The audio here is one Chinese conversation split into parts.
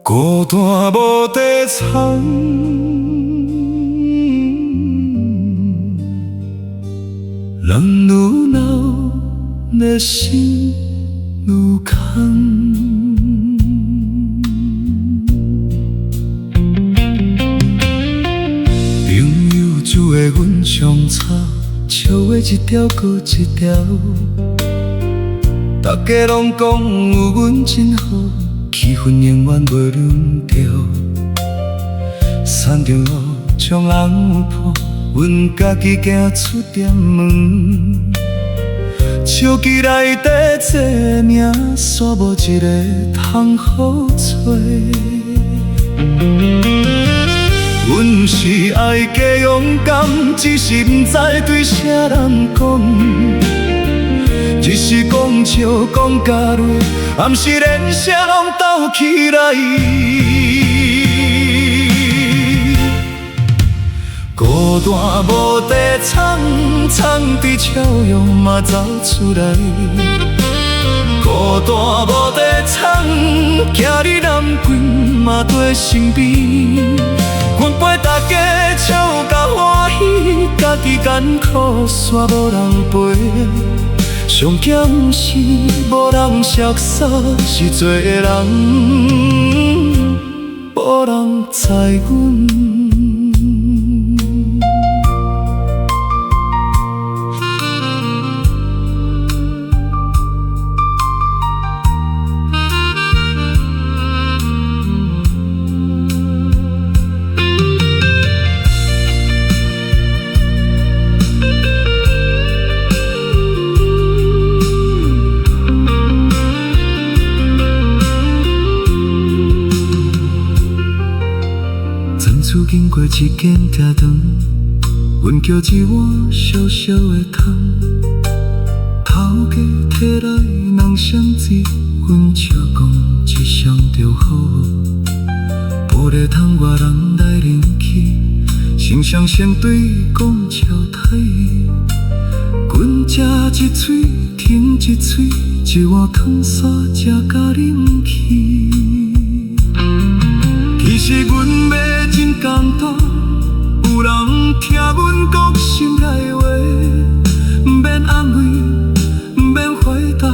孤单无地藏，人愈闹，内心愈空。朋友煮的阮上吵，笑话一条搁一条，大家拢讲有阮真好。气氛永远袂冷掉，山中路将红雨铺，阮家己行出店门。手机内底这名，煞无一个通好找。阮不是爱假勇敢，只是不知对啥人讲。只是讲笑讲甲累，暗时连声拢斗起来。孤单无地藏，藏伫笑容嘛走出来。孤单无地藏，今日男朋嘛在身边。阮陪大家笑甲欢喜，家己艰苦煞无人陪。上惊是无人熟悉，是做的人无人知阮。厝经过一间茶堂，阮叫一碗小小的汤。头家摕来人相知，阮笑讲一双就好。玻璃窗外人来人去，心上先对讲笑态。阮食一喙，停一喙，一碗汤煞食甲啉去。其实阮要真简单，有人听阮讲心内话，不免安慰，不免回答，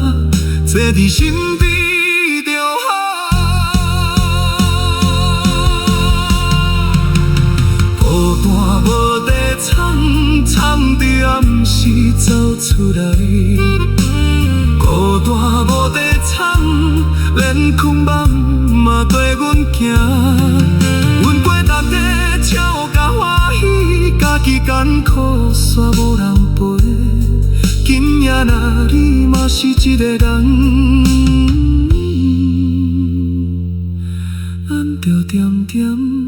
坐伫身边就好。孤单无地藏，藏伫暗时走出来。孤单无地藏，连空梦嘛跟阮行。阮陪大家笑甲欢喜，家己艰苦煞无人陪。今夜若你嘛是一个人，咱着点点。